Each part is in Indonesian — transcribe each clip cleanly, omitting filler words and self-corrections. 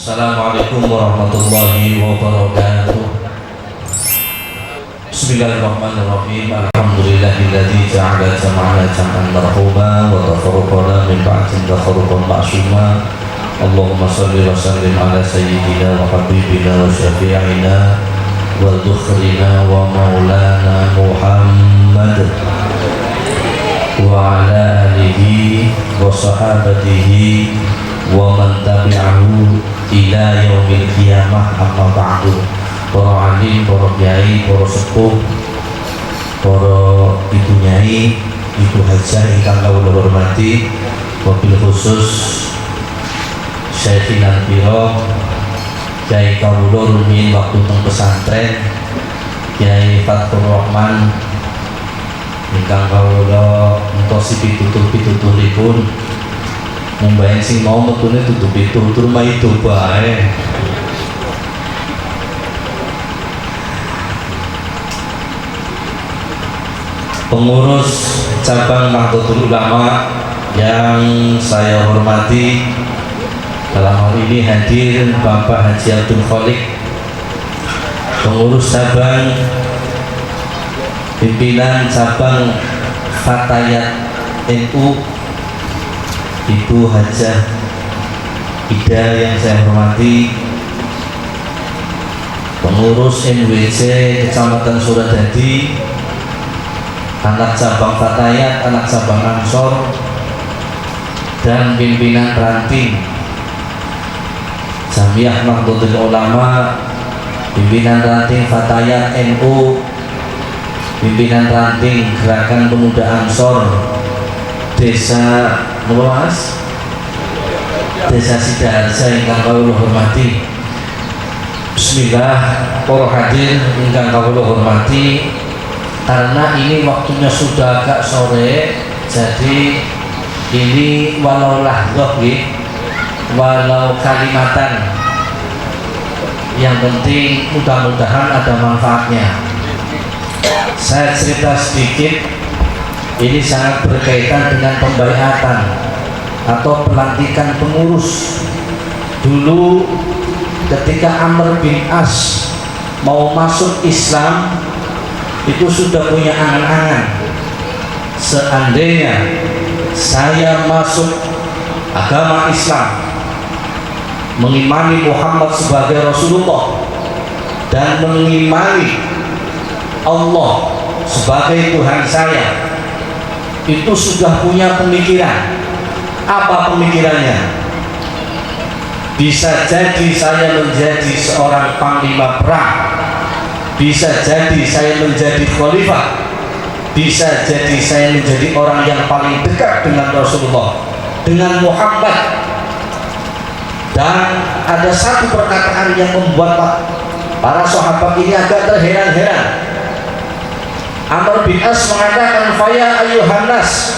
Assalamualaikum warahmatullahi wabarakatuh. Bismillahirrahmanirrahim. Alhamdulillahilladzi ja'ala jam'ana jam'an marhuma wa tafarraqana min ba'din tafarruqan ma'suma. Allahumma shalli wa sallim ala sayyidina wa habibina wa syafi'ina wa dhukhrina wa maulana Muhammad wa ala alihi wa sahabatihi wa man tabi'ahu ila yaumil qiyamah, amma ba'du. Para alim, para kiai, para sepuh, para ibu nyai, ibu hajah ingkang kawula hormati, wabil khusus Syaikhina Piro Kiai kawula rumiyin waktu teng pesantren Kiai Fathur Rahman ingkang kawula entosi pitutur-pituturipun mumbayan sing mau metune tutup pitutur mai itu bae. Pengurus cabang Nahdlatul Ulama yang saya hormati, dalam hal ini hadir Bapak Haji Abdul Khalik, pengurus cabang, pimpinan cabang Fatayat NU, Ibu Hajah Ida yang saya hormati, pengurus NWC Kecamatan Suradadi, anak cabang Fatayat, anak cabang Ansor, dan pimpinan ranting Jamiah Nahdlatul Ulama, pimpinan ranting Fatayat NU, pimpinan ranting Gerakan Pemuda Ansor Desa Nuwas, Desa Sidaharja ingkang kawula hormati. Bismillah, para hadir ingkang kawula hormati, karena ini waktunya sudah agak sore, jadi ini walau lahdoh, walau kalimatan, yang penting mudah-mudahan ada manfaatnya. Saya cerita sedikit. Ini sangat berkaitan dengan pembaiatan atau pelantikan pengurus. Dulu ketika Amr bin As mau masuk Islam, itu sudah punya angan-angan, seandainya saya masuk agama Islam, mengimani Muhammad sebagai Rasulullah dan mengimani Allah sebagai Tuhan saya, itu sudah punya pemikiran. Apa pemikirannya? Bisa jadi saya menjadi seorang panglima perang, bisa jadi saya menjadi khalifah, bisa jadi saya menjadi orang yang paling dekat dengan Rasulullah, dengan Muhammad. Dan ada satu perkataan yang membuat para sahabat ini agak terheran-heran. Amr bin As mengatakan, "Faya ayyuhan nas,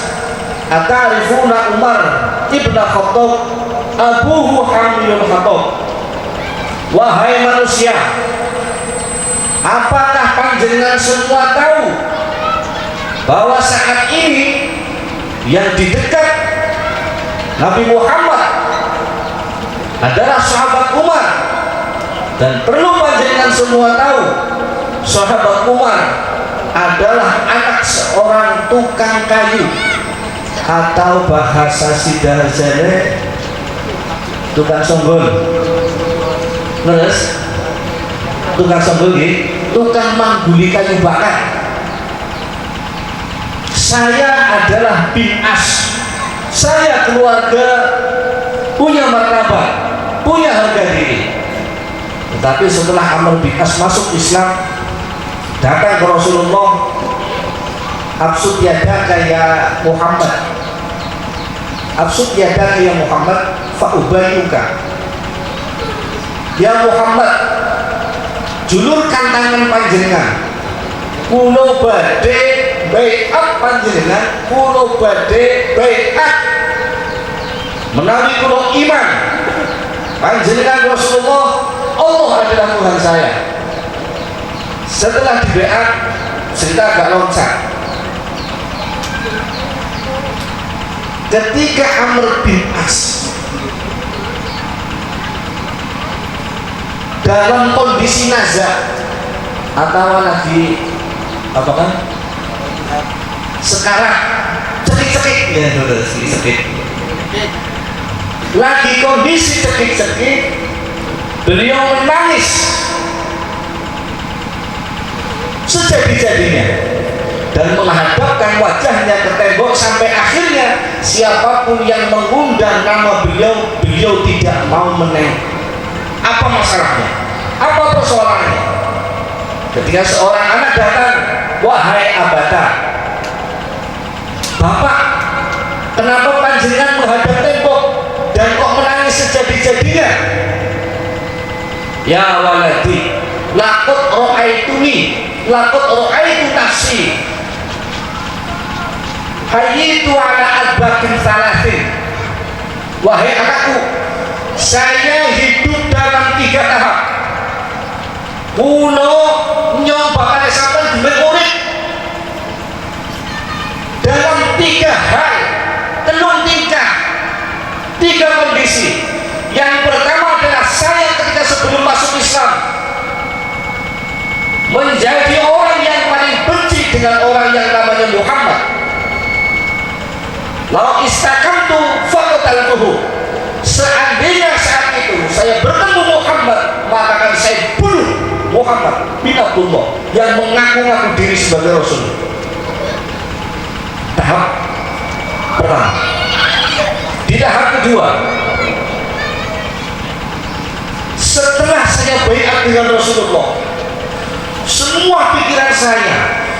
atarifuna Umar ibn Khattab abuhu hamilul khattab." Wahai manusia, apakah panjenengan semua tahu bahwa saat ini yang di dekat Nabi Muhammad adalah sahabat Umar? Dan perlu panjenengan semua tahu, sahabat Umar adalah anak seorang tukang kayu, atau bahasa Sidaharjane tukang songgol. Terus tukang songgol ini tukang mangguli kayu bakar. Saya adalah bin As, saya keluarga punya martabat, punya harga diri. Tetapi setelah Amr bin As masuk Islam, datang ke Rasulullah, absud yadaka ya Muhammad, absud yadaka ya Muhammad, fa'ubayuka. Ya Muhammad, julurkan tangan panjenengan, kulo badhe baiat panjenengan, kulo badhe baiat menawi kulo iman panjenengan Rasulullah, Allah adalah Tuhan saya. Setelah di baiat, cerita agak loncat. Ketika Amr bin As dalam kondisi nazar atau lagi apa kan sekarang cekik-cekik ya sudah cekik lagi kondisi cekik-cekik, beliau menangis sejadi-jadinya dan menghadapkan wajahnya ke tembok sampai akhirnya siapapun yang mengundang nama beliau, beliau tidak mau menengok. Apa masalahnya? Apa persoalannya? Ketika seorang anak datang, wahai abata, bapak, kenapa panjenengan menghadap tembok dan kok menangis sejadi-jadinya? Ya waladi, lakut ro'aituni, lakut ro'aitu nafsi, hayyitu ala adbakin salasin. Wahai anakku, saya hidup dalam 3 tahap. Kuno nyoba sampai duwe urip dalam 3 hal, 3 tingkah, 3 kondisi. Yang pertama adalah saya ketika sebelum masuk Islam menjadi orang yang paling benci dengan orang yang namanya Muhammad. Lalu istakamtu faqataltuhu. Seandainya saat itu saya bertemu Muhammad, maka akan saya bunuh Muhammad bin Abdullah yang mengaku-ngaku diri sebagai Rasul. Tahap pertama. Di tahap kedua, setelah saya baiat dengan Rasulullah, semua pikiran saya,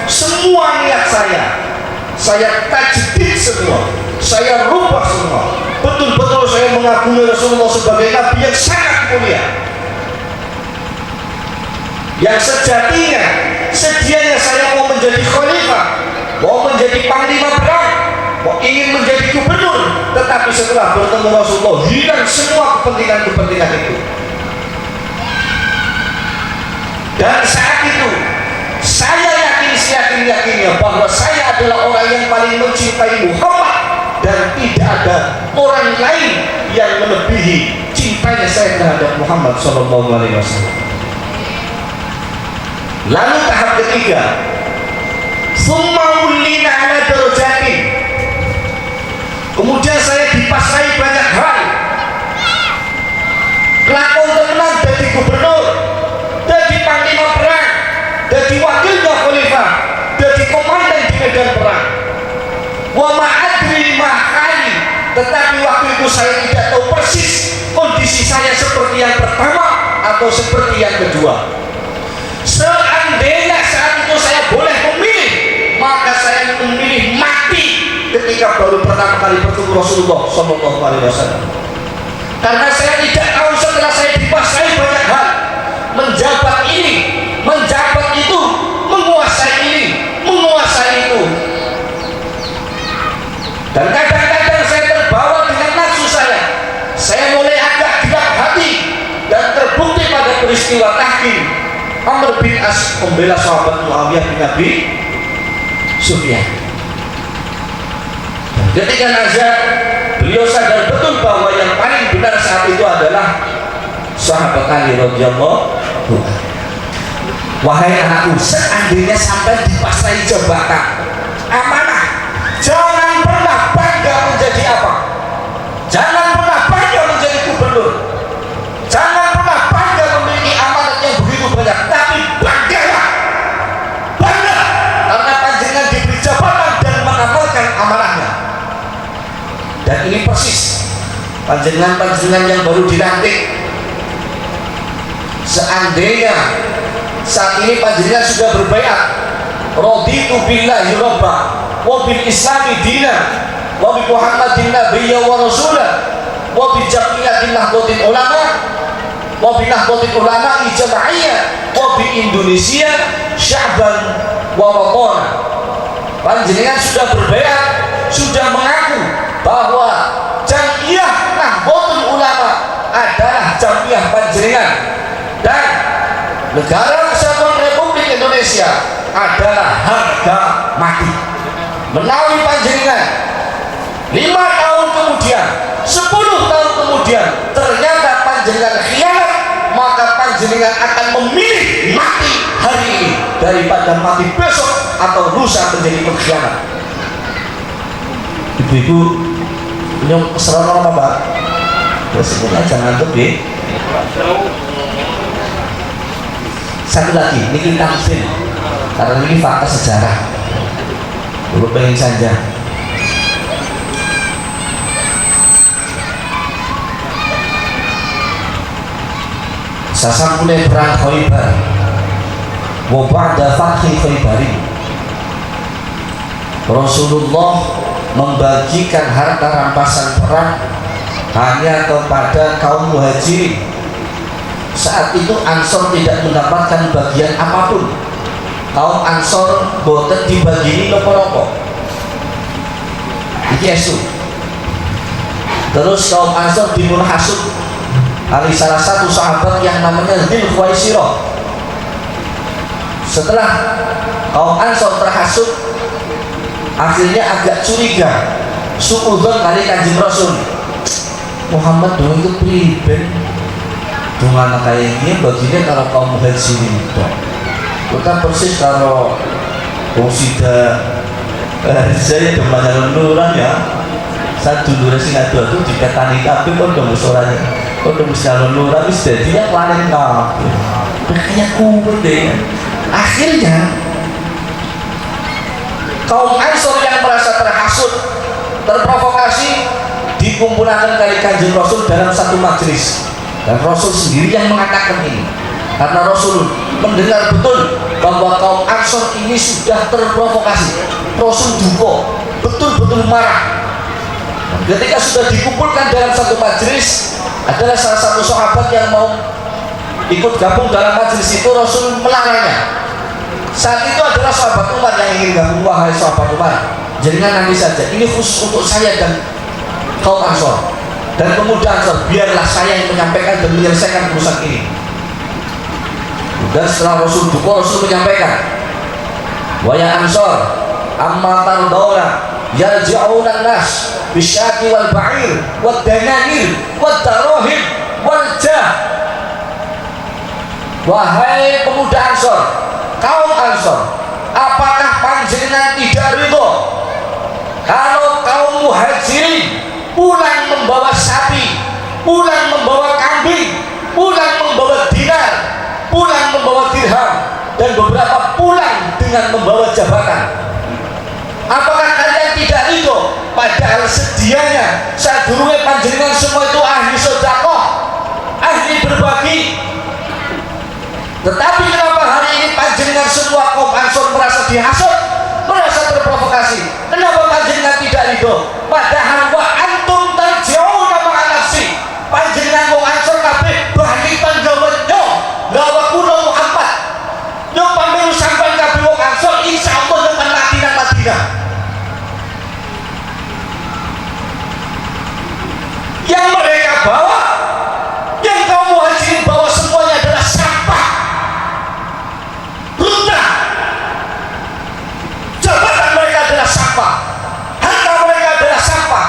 semua niat saya tajdid semua, saya rubah semua. Betul-betul saya mengakui Rasulullah sebagai Nabi yang sangat mulia, yang sejatinya, sedianya saya mau menjadi khalifah, mau menjadi panglima perang, mau ingin menjadi gubernur. Tetapi setelah bertemu Rasulullah, hilang semua kepentingan-kepentingan itu. Dan saat itu saya yakin-yakinnya bahwa saya adalah orang yang paling mencintai Muhammad dan tidak ada orang lain yang melebihi cintanya saya terhadap Muhammad SAW. Lalu tahap ketiga, summa ulina ala darajatin. Kemudian saya dipasrai banyak hal. Kelakon tenan jadi gubernur, jadi panglima perang, jadi wakilnya khalifah, jadi komandan di medan perang. Wa ma'adri ma'kali, tetapi waktu itu saya tidak tahu persis kondisi saya seperti yang pertama atau seperti yang kedua. Seandainya saat itu saya boleh memilih, maka saya memilih mati ketika baru pertama kali bertemu Rasulullah SAW. Karena saya tidak tahu setelah saya dipasrai banyak hal, menjabat ini, menjabat itu, menguasai ini, menguasai itu. Dan kadang-kadang saya terbawa dengan nafsu saya mulai agak gelap hati dan terbukti pada peristiwa tahkim Amr bin As membela sahabat Muawiyah bin Abi Sufyan. Ketika nazar, beliau sadar betul bahwa yang paling benar saat itu adalah sahabat Ali radhiyallahu anhu. Wahai anakku, seandainya sampai dipasrai jabatan amanah, jangan pernah bangga menjadi apa? Jangan pernah bangga menjadi gubernur. Jangan pernah bangga memiliki amanat yang begitu banyak. Tapi banggalah, bangga karena panjenengan diberi jabatan dan mengamalkan amanahnya. Dan ini persis panjenengan yang baru dilantik. Seandainya saat ini panjenengan sudah berbaiat, raditu billahi rabba wa bil islami dina wa bi Muhammadin nabiyya wa rasula wa bi jami'atin nahdlatil ulama wa bi nahdlatil ulama ijma'iyya wa bi Indonesia sya'ban wa watana. Panjenengan sudah berbaiat, sudah mengaku bahwa Jamiah Nahdlatul Ulama adalah jamiah panjenengan dan Negara Kesatuan Republik Indonesia adalah harga mati. Menawi panjenengan 5 tahun kemudian, 10 tahun kemudian ternyata panjenengan khianat, maka panjenengan panjenengan akan memilih mati hari ini daripada mati besok atau lusa menjadi pengkhianat. Ibu-ibu punya keseruan apa Pak? Biasanya jangan ngantuk ya. Satu lagi, ini tamsil karena ini fakta sejarah. Dulu pengen saja. Sasampune perang Khaybar wa ba'da fathi Khaybari, Rasulullah membagikan harta rampasan perang hanya kepada kaum muhajirin. Saat itu Ansor tidak mendapatkan bagian apapun. Kaum Ansor boten dibagi nopo-nopo. Iki esu. Terus kaum Ansor dimunhasud oleh salah satu sahabat yang namanya Dzul Khuwaisirah. Setelah kaum Ansor terhasut, akhirnya agak curiga, suudzon kali Kanjeng Rasul. Muhammad dong itu priben dengan kayak ini baginya kalau kaum muhajirin itu bukan persis kalau Sida saya demannya leluran ya saat dulu sing adu dikatani kabeh kok dong suaranya kok dong leluran wis dadinya klanen kabeh kayaknya kuat deh. Akhirnya kaum Ansor yang merasa terhasut, terprovokasi, dikumpulkan kali Kanjeng Rasul dalam satu majelis, dan Rasul sendiri yang mengatakan ini karena Rasul mendengar betul bahwa kaum Ansor ini sudah terprovokasi. Rasul duka, betul-betul marah. Ketika sudah dikumpulkan dalam satu majelis, adalah salah satu sahabat yang mau ikut gabung dalam majelis itu. Rasul melarangnya. Saat itu adalah sahabat Umar yang ingin gabung. Wahai sahabat Umar, jangan nanti saja, ini khusus untuk saya dan kaum Ansor dan pemuda Ansor, biarlah saya yang menyampaikan dan menyelesaikan urusan ini. Dan setelah Rasul duka, Rasul menyampaikan, wa ya Ansor, amma tardawna yarji'una nas bisyaki wal ba'ir wad dananir wad darahim wal jah. Wahai pemuda Ansor, kaum Ansor, apakah panjenengan tidak ridho kalau kaum muhajirin pulang membawa sapi, pulang membawa kambing, pulang membawa dinar, pulang membawa dirham, dan beberapa pulang dengan membawa jabatan? Apakah kalian tidak ridho? Padahal sedianya saat durunge panjenengan semua itu ahli sedekah, ahli berbagi. Tetapi kenapa hari ini panjenengan semua kaum Ansor merasa dihasut, merasa terprovokasi? Kenapa panjenengan tidak ridho? Padahal wa antum tarji'una ma'a nafsi, panjenengan wong Ansor kabeh balikan gawenyo gawa kula Muhammad yo pamilu sampean kabeh wong Ansor insyaallah dengan Madinah. Yang mereka bawa, yang kaum muhajirin bawa semuanya adalah sampah, runtuh. Jabatan mereka adalah sampah, harta mereka adalah sampah.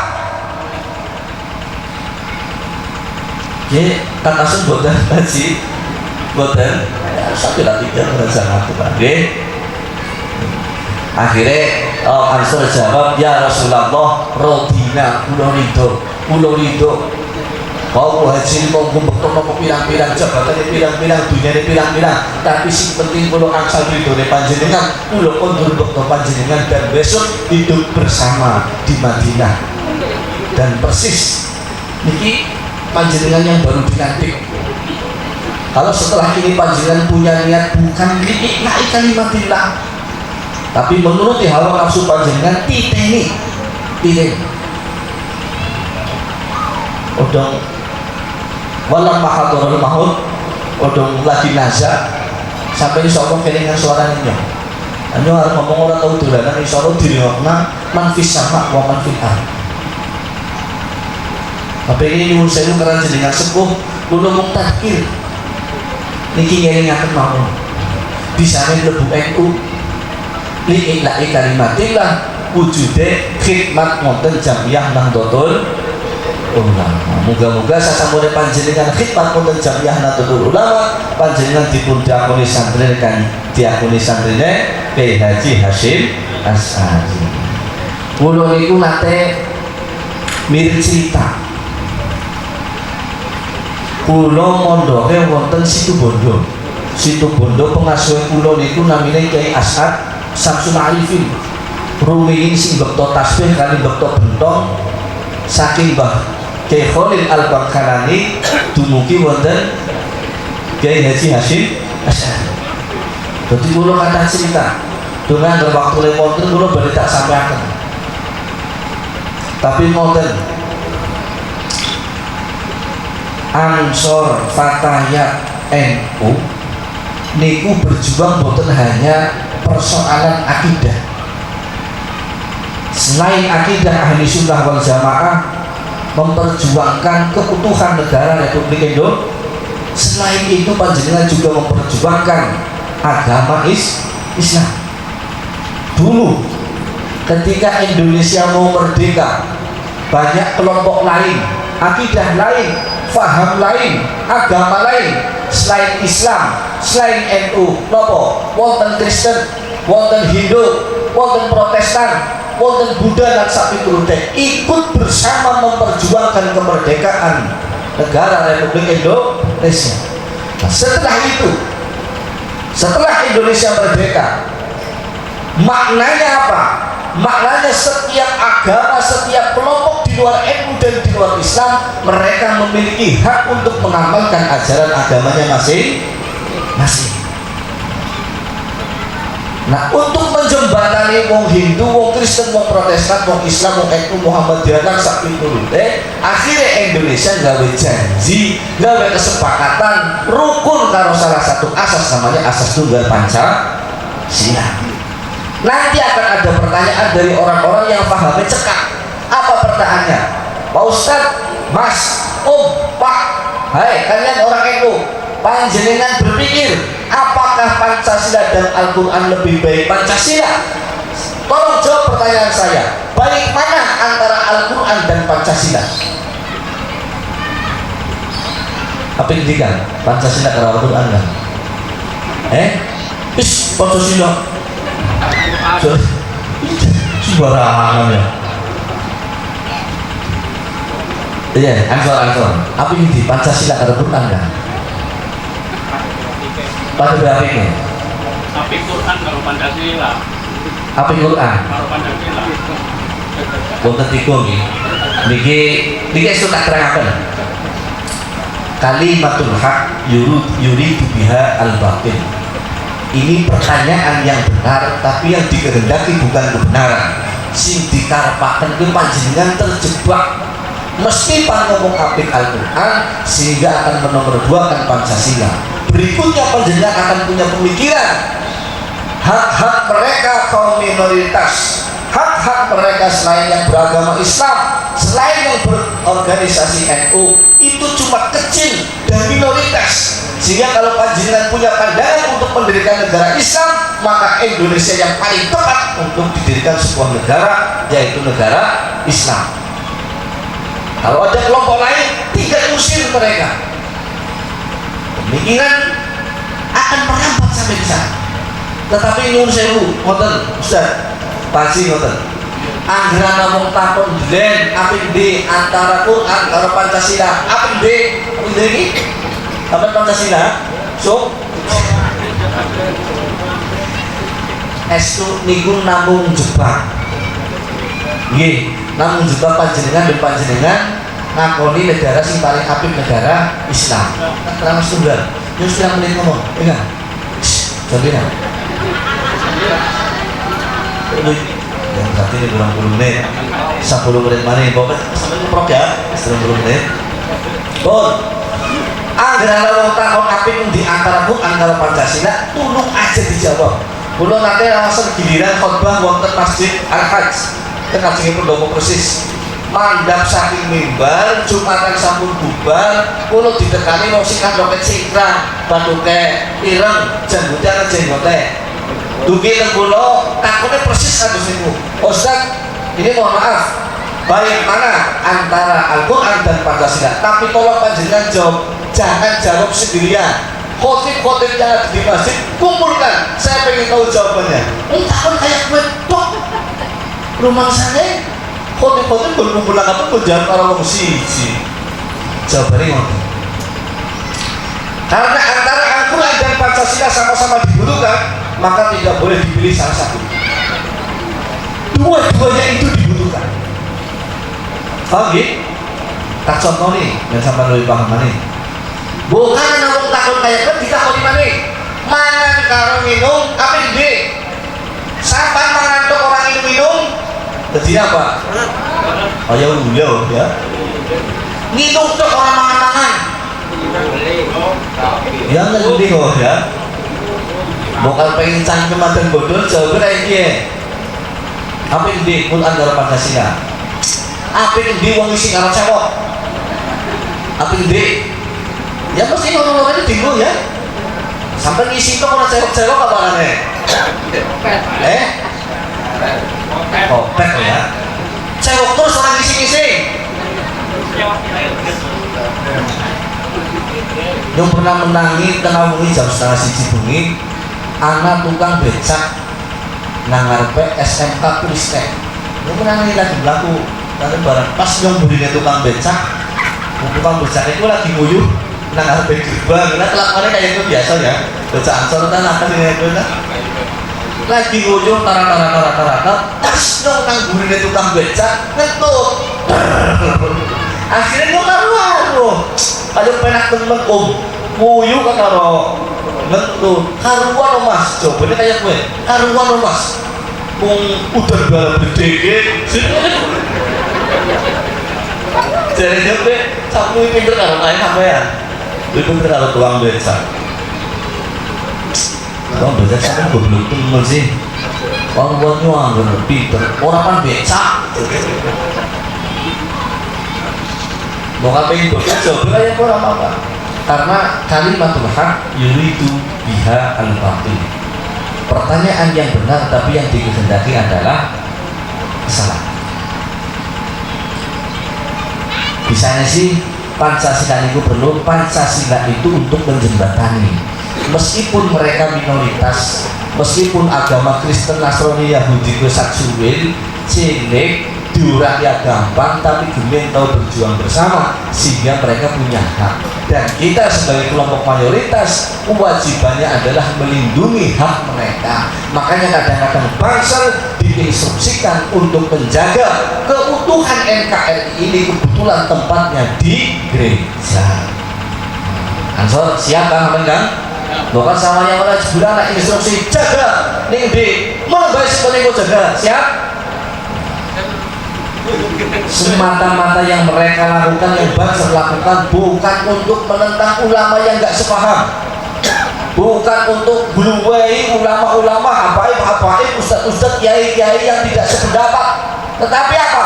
Jadi kan langsung boten sih, boten. Sampai lagi jangan merasa ngatur lagi. Akhirnya Ansor jawab, ya Rasulullah, rodina, pulau ridho. Kau muhajirin mau kumpul nopo pirang-pirang jabatan pirang-pirang, dunia pirang-pirang, tapi sing penting pulau angsal ridho ne panjenengan, pulau kondur bekto panjenengan, dan besok hidup bersama di Madinah. Dan persis niki panjenengan yang baru dilantik. Kalau setelah ini panjenengan punya niat bukan li'ikna'i kalimatillah, tapi menuruti hawa nafsu panjenengan, titeni odong walam mahadurul mahud, odong lagi nazar sampai insya Allah kelingan suara ninyo anyo harus ngomong orang tahu dolanan insya Allah diriokna manfis sama wa manfil ar. Tapi ini nyuwun sewu karena jenengan sepuh kulo mung takir niki ngelingaken mawon bisa mlebu NU li'illahi kalimatillah wujude khidmat wonten Jamiyah Nahdlatul ulama. Muga-muga sasamune panjenengan khidmat wonten Jamiah Nahdlatul Ulama, panjenengan dipun diakoni santrine kan diakoni santrine Kyai Haji Hasyim Asy'ari. Kula niku nate mirip cerita. Kula mondoke wonten Situbondo. Situbondo pengasuh kula niku namine Kyai As'ad Samsul Arifin. Rumiyin sing bekto tasbih kali bekto bentong saking Mbah Kyai Khalil Al-Bangkalani dumugi wonten Kyai Haji Hasyim Asy'ari. Dadi kula kathah cerita. Dengan waktu wonten kula badhe tak sampaikan. Tapi ngoten Ansor Fatayat NU niku berjuang boten hanya persoalan akidah. Selain akidah ahli sunnah wal jamaah memperjuangkan keutuhan negara Republik Indonesia, selain itu panjenengan juga memperjuangkan agama Islam. Dulu ketika Indonesia mau merdeka, banyak kelompok lain, akidah lain, faham lain, agama lain selain Islam, selain NU, nopo, wonten Kristen, wonten Hindu, wonten Protestan, wonten Buddha dan sapi turute ikut bersama memperjuangkan kemerdekaan negara Republik Indonesia. Nah, setelah itu, setelah Indonesia merdeka, maknanya apa? Maknanya setiap agama, setiap kelompok di luar NU dan di luar Islam, mereka memiliki hak untuk mengamalkan ajaran agamanya masing-masing. Nah, untuk menjembatani wong Hindu, wong Kristen, wong Protestan, wong Islam, wong NU, Muhammadiyah lan sak piturute, akhirnya Indonesia gawe janji, gawe kesepakatan rukun karo salah satu asas namanya asas tunggal Pancasila. Nanti akan ada pertanyaan dari orang-orang yang pahamnya cekak. Apa pertanyaannya? Pak Ustadz, Mas, Om, Pak, hai kalian orang NU, panjenengan berpikir apakah Pancasila dan Al-Quran lebih baik Pancasila? Tolong jawab pertanyaan saya. Baik mana antara Al-Quran dan Pancasila? Apa yang dikatakan? Pancasila karo Al-Quran kan? Pancasila sembarangan ya. Iya, ansor. Apa yang di Pancasila karo Quran kan? Pada berapa? Tapi Quran kalau Pancasila. Apa Quran? Kalau Pancasila. Wonten tiga niki esuk tak terangaken. Kalimatul haq yuridu biha al-batil. Ini pertanyaan yang benar, tapi yang dikehendaki bukan kebenaran. Sing dikarepaken kuwi panjenengan terjebak. Mesti pan ngomong apik Al-Quran sehingga akan menomorduakan Pancasila. Berikutnya panjenengan akan punya pemikiran hak-hak mereka kaum minoritas, hak-hak mereka selain yang beragama Islam, selain yang berorganisasi NU itu cuma kecil dan minoritas. Sehingga kalau panjenengan punya pandangan untuk mendirikan negara Islam, maka Indonesia yang paling tepat untuk didirikan sebuah negara yaitu negara Islam. Kalau ada kelompok lain, tidak usir mereka. Pemikiran akan merambat sampai ke sana. Tetapi nyuwun sewu, ngoten Ustaz, pasti ngoten. Anggaran namung takon dlen apik di antara Quran karo Pancasila. Apik di iki? Apa Pancasila? So estu niku namung jebak. Nggih, namung jebak panjenengan dan panjenengan ngakoni negara sing paling apik negara Islam. Terang tunggal. Yo sudah menit ngomong, enggak? Contohnya. Yang berarti ini 20 menit 10 menit mana pokoknya sampai ngeprok ya 10 menit bon anggaran wong takon apik di antara Quran karo Pancasila tulung aja dijawab. Kula nate langsung giliran khotbah wonten Masjid Al-Hajj teng kajenge pendopo persis mandap saking mimbar Jumatan sampun bubar kula ditekani wong sing kandhoke cikra batuke ireng janggote ana jenggote dugi nang kula takone persis kados niku. Ustaz, ini mohon maaf baik mana antara Al-Quran dan Pancasila. Tapi tolong panjenengan jawab, jangan jawab sendirian. Khotib-khotib yang ada di masjid kumpulkan, saya pengen tahu jawabannya. Takut kayak gue tok rumah saya khotib-khotib kumpul apa pun jawab kalau wong siji. Jawabannya ngono. Karena antara Al-Quran dan Pancasila sama-sama dibutuhkan, maka tidak boleh dipilih salah satu. Dua-duanya itu dibutuhkan. Paham ya? Tak contoh nih, yang sampai lebih paham nih. Bukan namun takut kayak kan ditakut di mana? Mangan karo minum, apa ide? Sampai mengantuk orang minum, jadi apa? Ayo dulu ya. Minum tuh orang mangan-mangan. Ya nggak beli kok ya. Bukan pengen cangkem dan bodoh, jawab kayak dia. Apa ide? Quran karo Pancasila. Apa ide wong isi karo cewek? Apa ide? Ya pasti ngomong-ngomong itu bingung ya. Sampai ngisi itu kalau cewek-cewek apa aneh? Kopet ya. Cewek terus orang ngisi-ngisi. Yang pernah menangi tengah wengi jam 12:30 bengi, anak tukang becak nang ngarepe SMK Kristen. Yang menangi lagi berlaku, nanti barang pas yang burinya tukang becak itu lagi nguyuh nang ngarepe gerbang. Nah kelakuannya kayak itu biasa ya. Becak ansor tanah kan kayak itu nah. Lagi nguyuh tara pas dong nang burinya tukang becak ngentut. Akhirnya gue karuan ayo penak temen nguyuh kan karo ngentut karuan mas, jawabannya kayak gue karuan mas udah balap gede jadi gue sampai pinter karo lain apa ya lebih pinter karo tuang becak sampai gue belum temen sih orang buat nyuang bener pinter orang kan becak mau ngapain becak jawabnya kayak orang apa karena kalimatul haq yuridu biha al-batil. Pertanyaan yang benar tapi yang dikehendaki adalah kesalahan. Bisanya sih Pancasila itu perlu, Pancasila itu untuk menjembatani. Meskipun mereka minoritas, meskipun agama Kristen, Nasrani, Yahudi, Saksuwil, cilik, diuraknya gampang, tapi kemudian tahu berjuang bersama sehingga mereka punya hak. Dan kita sebagai kelompok mayoritas kewajibannya adalah melindungi hak mereka. Makanya kadang-kadang Bansal diinstruksikan untuk menjaga keutuhan NKRI ini, kebetulan tempatnya di gereja. Ansor siap kan kan? Bukan sama yang oleh anak instruksi jaga ning di mulai sebenarnya jaga siap. Semata-mata yang mereka lakukan, yang Bansal lakukan bukan untuk menentang ulama yang nggak sepaham, bukan untuk bluwei ulama-ulama, habaib, ustadz-ustadz, kiai-kiai yang tidak sependapat. Tetapi apa?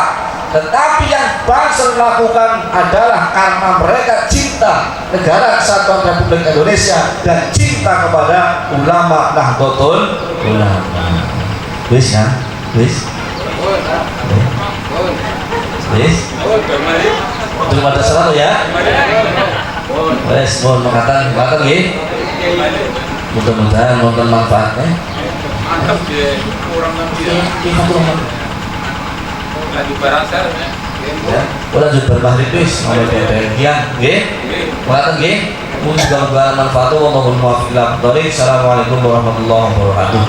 Tetapi yang Bansal lakukan adalah karena mereka cinta negara Kesatuan Republik Indonesia dan cinta kepada ulama Nahdlatul Ulama. Wis kan? Wis. Wis. Terima kasih selalu ya. Wes, mohon makatan nggih. Mudah-mudahan wonten manfaatnya. Mantap ya, kurang lebih. Kita kurang. Lanjut barasar Ya, lanjut berbahri wis mulai bagian nggih. Makatan nggih. Mudah-mudahan manfaatnya. Wallahul muwaffiq ila aqwamit thoriq. Assalamualaikum warahmatullahi wabarakatuh.